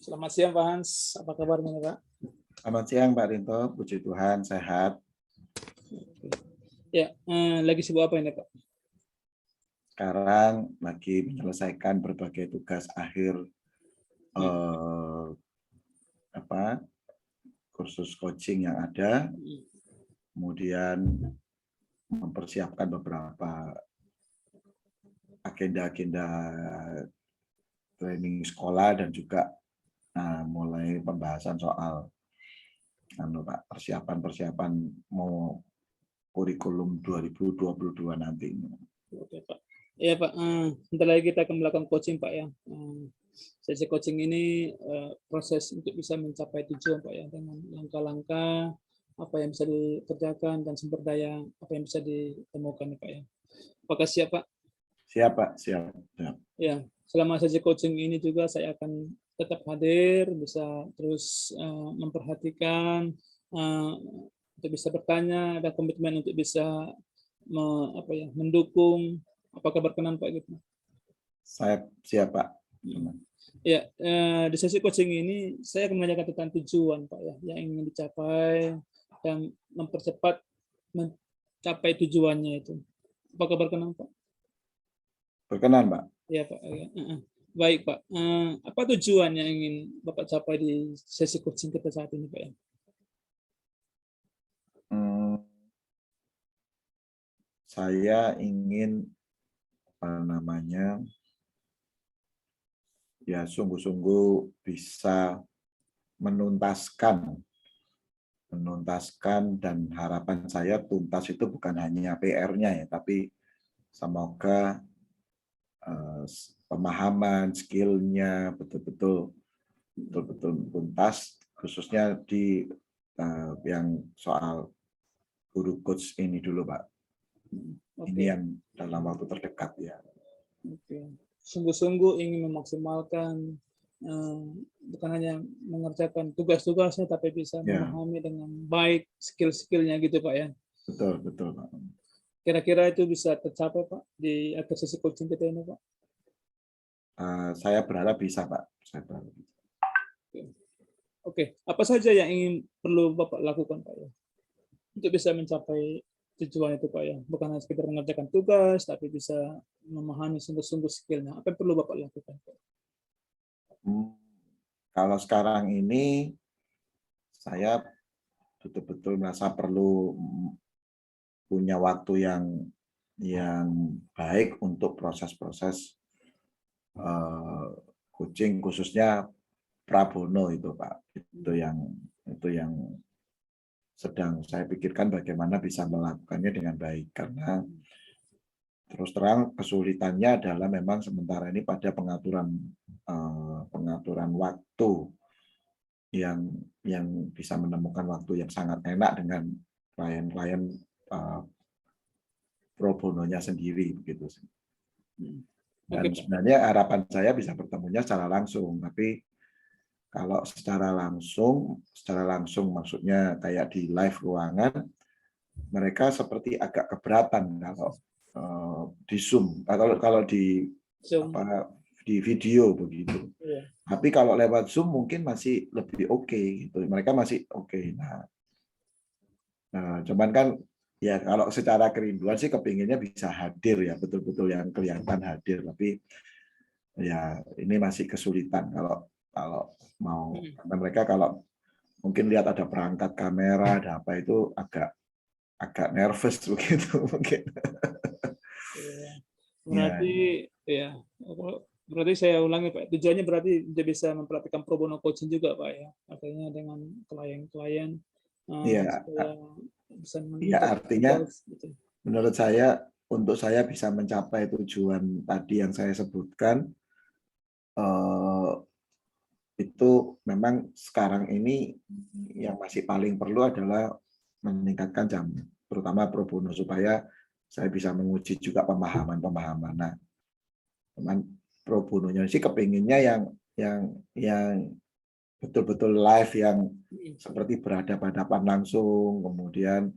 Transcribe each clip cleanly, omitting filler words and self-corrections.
Selamat siang Pak Hans, apa kabarnya Pak? Selamat siang Pak Rinto, puji Tuhan sehat. Ya, lagi sibuk apa ini Pak? Sekarang lagi menyelesaikan berbagai tugas akhir kursus coaching yang ada, kemudian mempersiapkan beberapa agenda-agenda training sekolah dan juga mulai pembahasan soal persiapan mau kurikulum 2022 nanti. Oke Pak. Iya Pak, sebentar lagi kita akan melakukan coaching Pak ya. Sesi coaching ini proses untuk bisa mencapai tujuan Pak ya, dengan langkah-langkah apa yang bisa dikerjakan dan sumber daya apa yang bisa ditemukan Pak ya. Apakah siap Pak? Siap Pak, siap. Ya, selama sesi coaching ini juga saya akan tetap hadir, bisa terus memperhatikan, untuk bisa bertanya, ada komitmen untuk bisa mendukung. Apakah berkenan Pak gitu? Saya siap Pak. Ya, di sesi coaching ini saya akan menanyakan tentang tujuan Pak ya, yang ingin dicapai dan mempercepat mencapai tujuannya itu. Apakah berkenan Pak? Berkenan Pak. Ya Pak. Baik Pak. Apa tujuan yang ingin Bapak capai di sesi coaching kita saat ini Pak ya? Saya ingin sungguh-sungguh bisa menuntaskan dan harapan saya tuntas itu bukan hanya PR-nya ya, tapi semoga pemahaman, skill-nya betul-betul tuntas, khususnya di yang soal guru coach ini dulu Pak. Ini yang dalam waktu terdekat ya. Oke. Sungguh-sungguh ingin memaksimalkan, bukan hanya mengerjakan tugas-tugasnya, tapi bisa memahami dengan baik skill-skillnya gitu Pak ya. Betul Pak. Kira-kira itu bisa tercapai Pak di akhir sesi coaching kita ini Pak? Saya berharap bisa Pak. Saya berharap bisa. Oke. Apa saja yang ingin perlu Bapak lakukan Pak ya, untuk bisa mencapai tujuan itu Pak ya? Bukan hanya sekedar mengerjakan tugas, tapi bisa memahami sungguh-sungguh skillnya. Apa yang perlu Bapak lakukan Pak? Kalau sekarang ini saya betul-betul merasa perlu punya waktu yang baik untuk proses-proses coaching, khususnya Prabono itu Pak. Itu yang sedang saya pikirkan bagaimana bisa melakukannya dengan baik, karena terus terang kesulitannya adalah memang sementara ini pada pengaturan waktu yang bisa menemukan waktu yang sangat enak dengan klien-klien pro bononya sendiri begitu sih. Dan sebenarnya harapan saya bisa bertemunya secara langsung, tapi kalau secara langsung maksudnya kayak di live ruangan, mereka seperti agak keberatan kalau di Zoom atau kalau di video begitu. Tapi kalau lewat Zoom mungkin masih lebih oke gitu. Mereka masih oke. Nah, cuman kan ya kalau secara kerinduan sih kepinginnya bisa hadir ya, betul-betul yang kelihatan hadir. Tapi ya ini masih kesulitan kalau mau, karena mereka kalau mungkin lihat ada perangkat kamera, ada apa itu agak nervous begitu mungkin. Berarti saya ulangi Pak, tujuannya berarti dia bisa memperhatikan pro bono coaching juga Pak ya, artinya dengan klien-klien. Iya, artinya menurut saya untuk saya bisa mencapai tujuan tadi yang saya sebutkan, itu memang sekarang ini yang masih paling perlu adalah meningkatkan jam, terutama pro bono, supaya saya bisa menguji juga pemahaman. Nah, teman pro bononya sih kepinginnya yang betul-betul live, yang seperti berhadapan-hadapan langsung, kemudian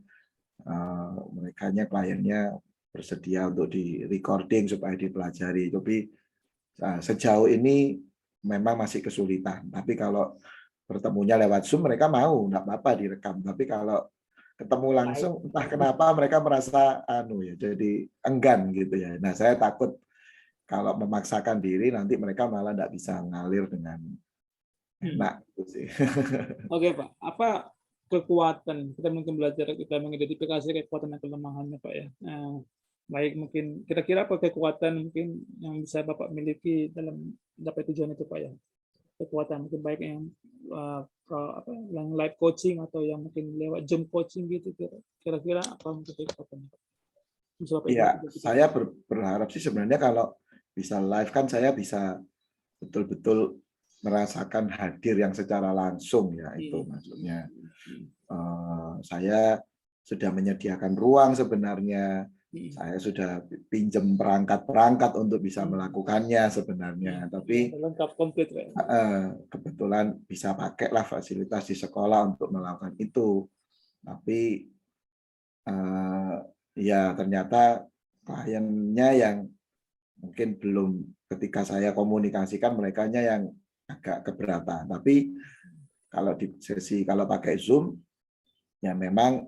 kliennya bersedia untuk di recording supaya dipelajari. Tapi sejauh ini memang masih kesulitan. Tapi kalau bertemunya lewat Zoom mereka mau, enggak apa-apa direkam. Tapi kalau ketemu langsung entah kenapa mereka merasa jadi enggan gitu ya. Nah, saya takut kalau memaksakan diri nanti mereka malah enggak bisa ngalir dengan enak gitu sih. Oke, Pak. Apa kekuatan kita mungkin belajar kita mengidentifikasi kekuatan dan kelemahannya, Pak ya. Baik, mungkin kira-kira apa kekuatan mungkin yang bisa Bapak miliki dalam mencapai tujuan itu, Pak ya? Kekuatan mungkin baik yang yang live coaching atau yang mungkin lewat Zoom coaching gitu, kira-kira apa mungkin kekuatan? Iya, saya berharap sih sebenarnya kalau bisa live kan saya bisa betul-betul merasakan hadir yang secara langsung ya, itu maksudnya. Saya sudah menyediakan ruang sebenarnya, saya sudah pinjam perangkat-perangkat untuk bisa melakukannya sebenarnya, tapi lengkap komplit, Pak. kebetulan bisa pakailah fasilitas di sekolah untuk melakukan itu. Tapi ya ternyata kliennya yang mungkin belum, ketika saya komunikasikan merekanya yang agak keberatan. Tapi kalau di sesi kalau pakai Zoom ya memang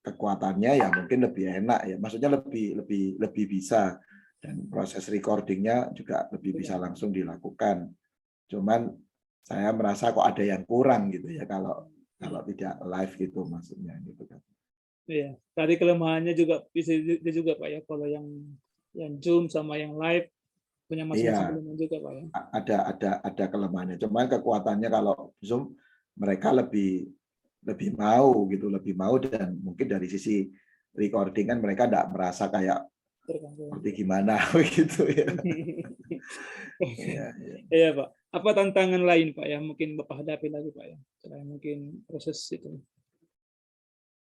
kekuatannya ya mungkin lebih enak ya, maksudnya lebih bisa, dan proses recordingnya juga lebih bisa langsung dilakukan. Cuman saya merasa kok ada yang kurang gitu ya kalau tidak live gitu maksudnya gitu kan. Iya, tadi kelemahannya juga bisa juga Pak ya, kalau yang Zoom sama yang live punya masing-masing kelemahan juga Pak ya. Ada kelemahannya. Cuman kekuatannya kalau Zoom mereka lebih mau gitu, lebih mau, dan mungkin dari sisi recording kan mereka tidak merasa kayak seperti gimana gitu ya. Iya Pak. Apa tantangan lain Pak ya mungkin Bapak hadapi lagi Pak ya, selain mungkin proses itu?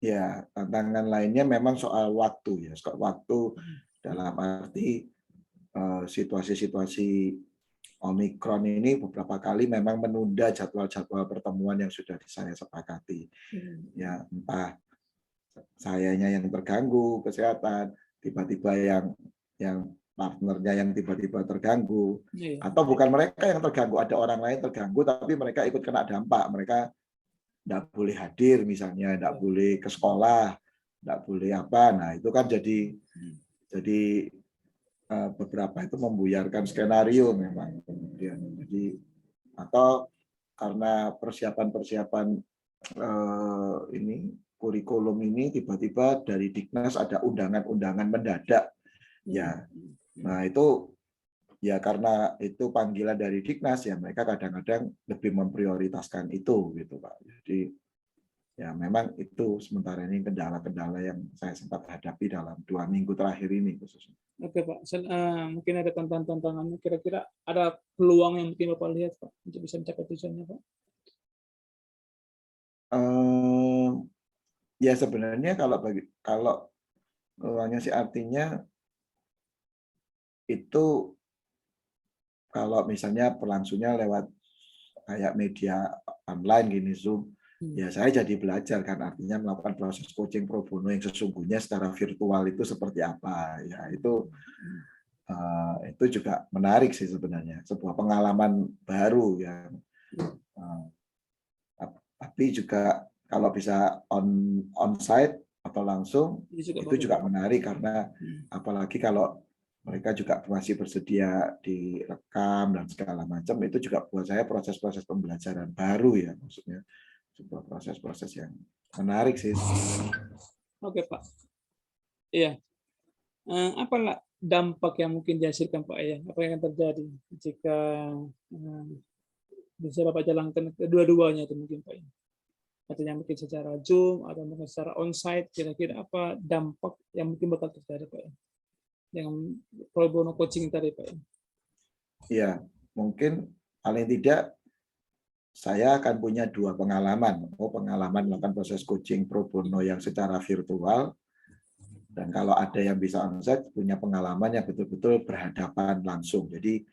Ya, tantangan lainnya memang soal waktu ya, soal waktu dalam arti situasi-situasi Omikron ini beberapa kali memang menunda jadwal-jadwal pertemuan yang sudah saya sepakati. Ya, entah sayanya yang terganggu kesehatan, tiba-tiba yang partnernya yang tiba-tiba terganggu, atau bukan mereka yang terganggu, ada orang lain terganggu tapi mereka ikut kena dampak, mereka tidak boleh hadir misalnya, tidak boleh ke sekolah, tidak boleh apa. Nah, itu kan jadi beberapa itu membuyarkan skenario memang kemudian. Jadi atau karena persiapan ini kurikulum ini tiba-tiba dari Diknas ada undangan-undangan mendadak ya. Nah, itu ya karena itu panggilan dari Diknas ya, mereka kadang-kadang lebih memprioritaskan itu gitu Pak. Jadi ya memang itu sementara ini kendala-kendala yang saya sempat hadapi dalam 2 minggu terakhir ini khususnya. Oke Pak, mungkin ada tantangannya, kira-kira ada peluang yang mungkin Bapak lihat Pak untuk bisa mencapai tujuannya Pak? Ya sebenarnya kalau peluangnya sih artinya itu kalau misalnya berlangsungnya lewat kayak media online gini, Zoom, ya saya jadi belajar kan, artinya melakukan proses coaching pro bono yang sesungguhnya secara virtual itu seperti apa ya, itu juga menarik sih sebenarnya, sebuah pengalaman baru ya. Tapi juga kalau bisa on-site atau langsung itu juga menarik, karena apalagi kalau mereka juga masih bersedia direkam dan segala macam, itu juga buat saya proses-proses pembelajaran baru ya, maksudnya sebuah proses-proses yang menarik sih. Oke Pak. Iya. Apa dampak yang mungkin dihasilkan Pak ya? Apa yang akan terjadi jika bisa Bapak jalankan kedua-duanya itu mungkin Pak ya? Artinya mungkin secara Zoom atau mungkin secara onsite, kira-kira apa dampak yang mungkin bakal terjadi Pak ya? Yang pro bono coaching tadi Pak ya? Iya, mungkin paling tidak saya akan punya 2 pengalaman. Pengalaman melakukan proses coaching pro bono yang secara virtual, dan kalau ada yang bisa onsite punya pengalaman yang betul-betul berhadapan langsung. Jadi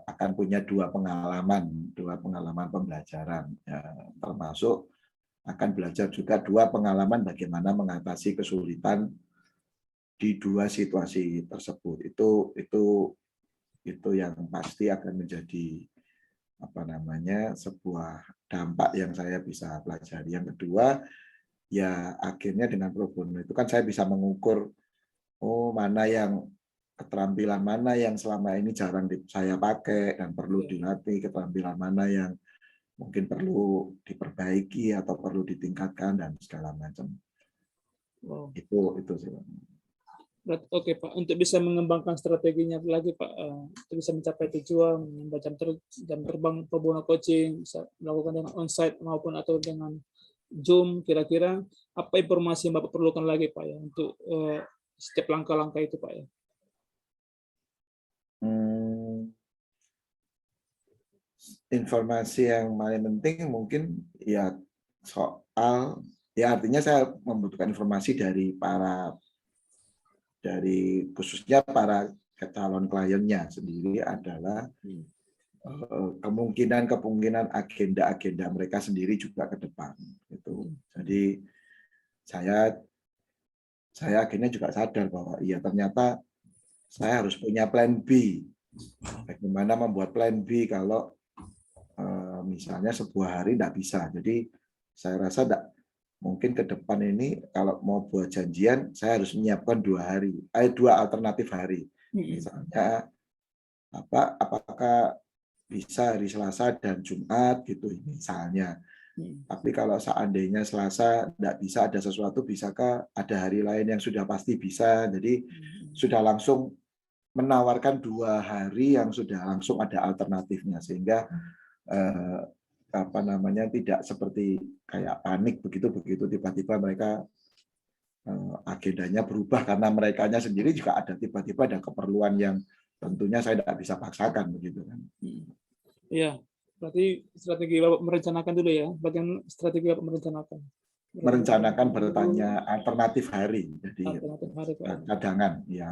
akan punya 2 pengalaman pembelajaran, ya, termasuk akan belajar juga 2 pengalaman bagaimana mengatasi kesulitan di 2 situasi tersebut. Itu itu yang pasti akan menjadi sebuah dampak yang saya bisa pelajari. Yang kedua, ya akhirnya dengan pro bono itu kan saya bisa mengukur mana yang keterampilan mana yang selama ini jarang saya pakai dan perlu dilatih, keterampilan mana yang mungkin perlu diperbaiki atau perlu ditingkatkan dan segala macam. Wow. Itu sih. Oke Pak, untuk bisa mengembangkan strateginya lagi Pak, untuk bisa mencapai tujuan, menambah jam terbang pro bono coaching, bisa melakukan dengan onsite maupun atau dengan Zoom, kira-kira apa informasi yang Bapak perlukan lagi Pak ya untuk setiap langkah-langkah itu Pak ya? Informasi yang paling penting mungkin ya soal, ya artinya saya membutuhkan informasi dari khususnya para calon kliennya sendiri adalah kemungkinan agenda mereka sendiri juga ke depan. Jadi saya akhirnya juga sadar bahwa iya ternyata saya harus punya plan B. Bagaimana membuat plan B kalau misalnya sebuah hari tidak bisa. Jadi saya rasa mungkin ke depan ini kalau mau buat janjian, saya harus menyiapkan 2 alternatif hari. Misalnya apakah bisa hari Selasa dan Jumat gitu misalnya. Tapi kalau seandainya Selasa tidak bisa ada sesuatu, bisakah ada hari lain yang sudah pasti bisa. Jadi sudah langsung menawarkan 2 hari yang sudah langsung ada alternatifnya sehingga tidak seperti kayak panik begitu tiba-tiba mereka agendanya berubah karena merekanya sendiri juga ada tiba-tiba ada keperluan yang tentunya saya tidak bisa paksakan begitu kan. Iya, berarti strategi Bapak merencanakan dulu ya. Bagian strategi Bapak merencanakan. Merencanakan bertanya alternatif hari, jadi alternatif hari Pak. cadangan ya.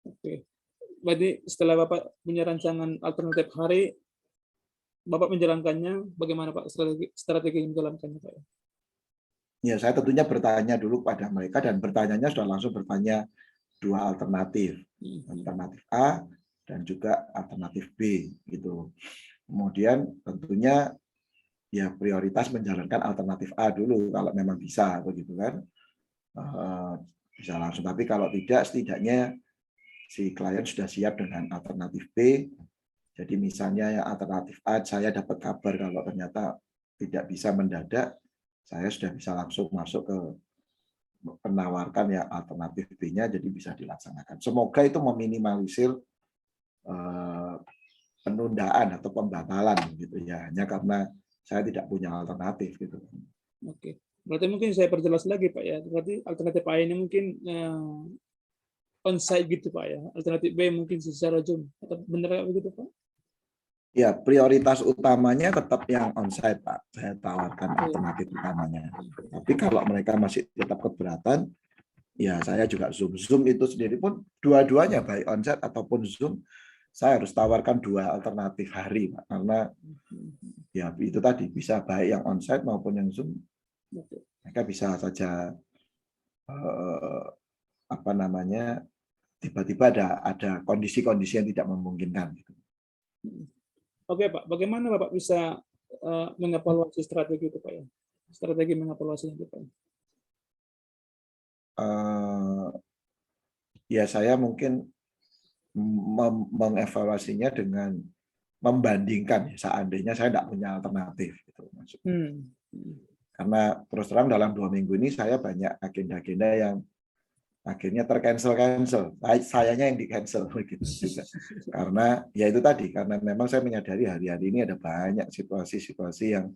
Oke. Berarti setelah Bapak punya rancangan alternatif hari, Bapak menjalankannya bagaimana Pak, strategi menjalankannya Pak? Ya, saya tentunya bertanya dulu pada mereka dan bertanyanya sudah langsung bertanya 2 alternatif. Alternatif A dan juga alternatif B gitu. Kemudian tentunya ya prioritas menjalankan alternatif A dulu kalau memang bisa begitu kan. Bisa langsung, tapi kalau tidak setidaknya si klien sudah siap dengan alternatif B. Jadi misalnya yang alternatif A saya dapat kabar kalau ternyata tidak bisa mendadak, saya sudah bisa langsung masuk ke menawarkan ya alternatif B-nya, jadi bisa dilaksanakan. Semoga itu meminimalisir penundaan atau pembatalan gitu ya, hanya karena saya tidak punya alternatif gitu. Oke, berarti mungkin saya perjelas lagi Pak ya. Berarti alternatif A ini mungkin on-site gitu Pak ya. Alternatif B mungkin secara Zoom. Benar begitu Pak? Ya, prioritas utamanya tetap yang onsite, Pak. Saya tawarkan alternatif utamanya. Tapi kalau mereka masih tetap keberatan, ya saya juga Zoom. Zoom itu sendiri pun dua-duanya, baik onsite ataupun Zoom, saya harus tawarkan 2 alternatif hari, Pak. Karena ya itu tadi, bisa baik yang onsite maupun yang Zoom. Mereka bisa saja tiba-tiba ada kondisi-kondisi yang tidak memungkinkan. Oke Pak, bagaimana Bapak bisa mengevaluasi strategi itu Pak ya? Strategi mengevaluasi itu Pak. Ya saya mungkin mengevaluasinya dengan membandingkan seandainya saya tidak punya alternatif gitu maksudnya. Karena terus terang dalam 2 minggu ini saya banyak agenda-agenda yang akhirnya tercancel. Sayanya yang di-cancel begitu juga. Karena ya itu tadi, karena memang saya menyadari hari-hari ini ada banyak situasi-situasi yang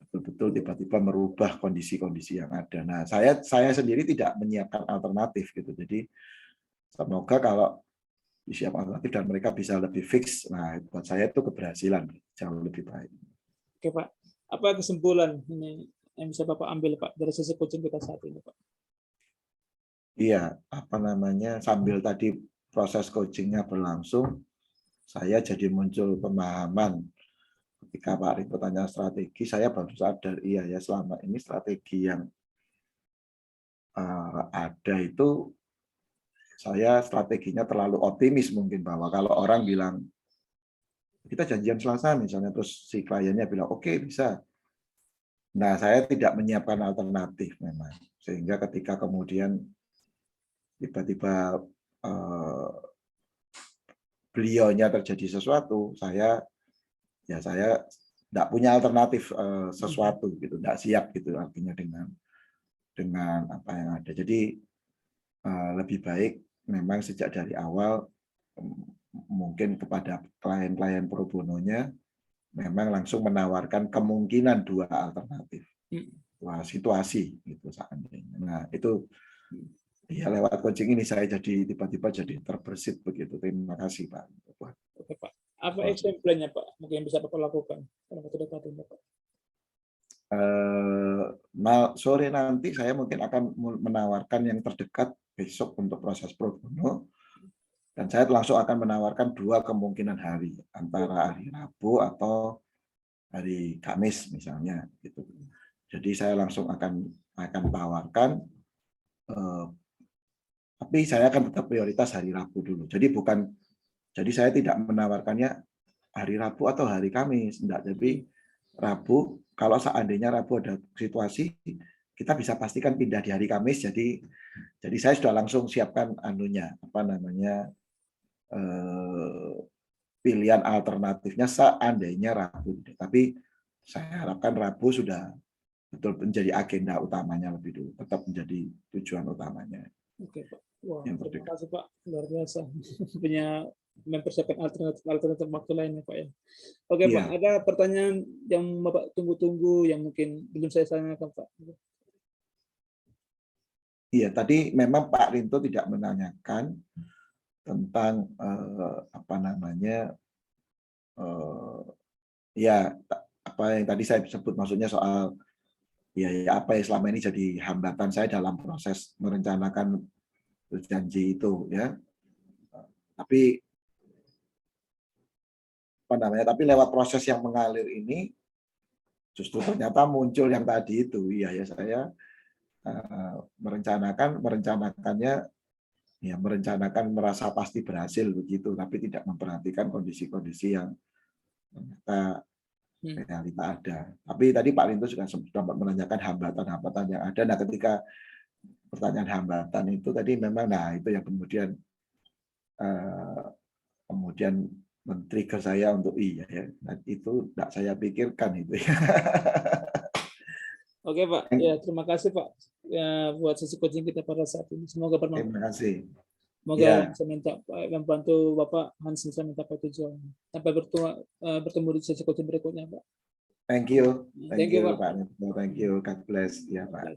betul-betul tiba-tiba merubah kondisi-kondisi yang ada. Nah, saya sendiri tidak menyiapkan alternatif gitu. Jadi semoga kalau disiap alternatif dan mereka bisa lebih fix, nah buat saya itu keberhasilan jauh lebih baik. Oke Pak, apa kesimpulan ini yang bisa Bapak ambil Pak dari sisi coaching kita saat ini Pak? Iya, sambil tadi proses coachingnya berlangsung, saya jadi muncul pemahaman ketika Pak Riko tanya strategi, saya baru sadar iya ya selama ini strategi yang ada itu saya strateginya terlalu optimis mungkin, bahwa kalau orang bilang kita janjian Selasa misalnya, terus si kliennya bilang oke, bisa. Nah, saya tidak menyiapkan alternatif memang, sehingga ketika kemudian tiba-tiba beliaunya terjadi sesuatu, saya tidak punya alternatif sesuatu gitu, tidak siap gitu, artinya dengan apa yang ada. Jadi lebih baik memang sejak dari awal mungkin kepada klien-klien pro bononya memang langsung menawarkan kemungkinan 2 alternatif, 2 situasi gitu seandainya. Nah, itu ya lewat coaching ini saya tiba-tiba jadi terbersit begitu. Terima kasih Pak. Oke Pak. Apa exemplarnya Pak? Mungkin bisa Bapak lakukan dalam waktu dekat ini Pak. Sore nanti saya mungkin akan menawarkan yang terdekat besok untuk proses pro bono, dan saya langsung akan menawarkan 2 kemungkinan hari, antara hari Rabu atau hari Kamis misalnya gitu. Jadi saya langsung akan tawarkan, tapi saya akan tetap prioritas hari Rabu dulu. Jadi saya tidak menawarkannya hari Rabu atau hari Kamis, enggak. Tapi Rabu, kalau seandainya Rabu ada situasi, kita bisa pastikan pindah di hari Kamis. Jadi saya sudah langsung siapkan pilihan alternatifnya seandainya Rabu. Tapi saya harapkan Rabu sudah betul menjadi agenda utamanya lebih dulu, tetap menjadi tujuan utamanya. Oke Pak. Wah, terima kasih Pak, luar biasa. Punya mempersiapkan alternatif waktu lainnya Pak ya. Oke Pak, ada pertanyaan yang Bapak tunggu-tunggu yang mungkin belum saya tanyakan Pak? Iya, tadi memang Pak Rinto tidak menanyakan tentang apa yang tadi saya sebut, maksudnya soal apa yang selama ini jadi hambatan saya dalam proses merencanakan janji itu ya. Tapi tapi lewat proses yang mengalir ini justru ternyata muncul yang tadi itu. Saya merencanakan merasa pasti berhasil begitu, tapi tidak memperhatikan kondisi-kondisi yang ternyata realita ada. Tapi tadi Pak Rinto juga sempat menanyakan hambatan-hambatan yang ada. Nah, ketika pertanyaan hambatan itu tadi memang, itu yang kemudian men-trigger saya untuk itu tidak saya pikirkan itu ya. Oke Pak, ya terima kasih Pak ya buat sesi coaching kita pada saat ini. Semoga bermanfaat. Terima kasih. Semoga bisa membantu Bapak Hans bisa mencapai tujuan. Sampai bertemu di sesi coaching berikutnya Pak. Thank you. Thank you Pak. Thank you. God bless ya Pak.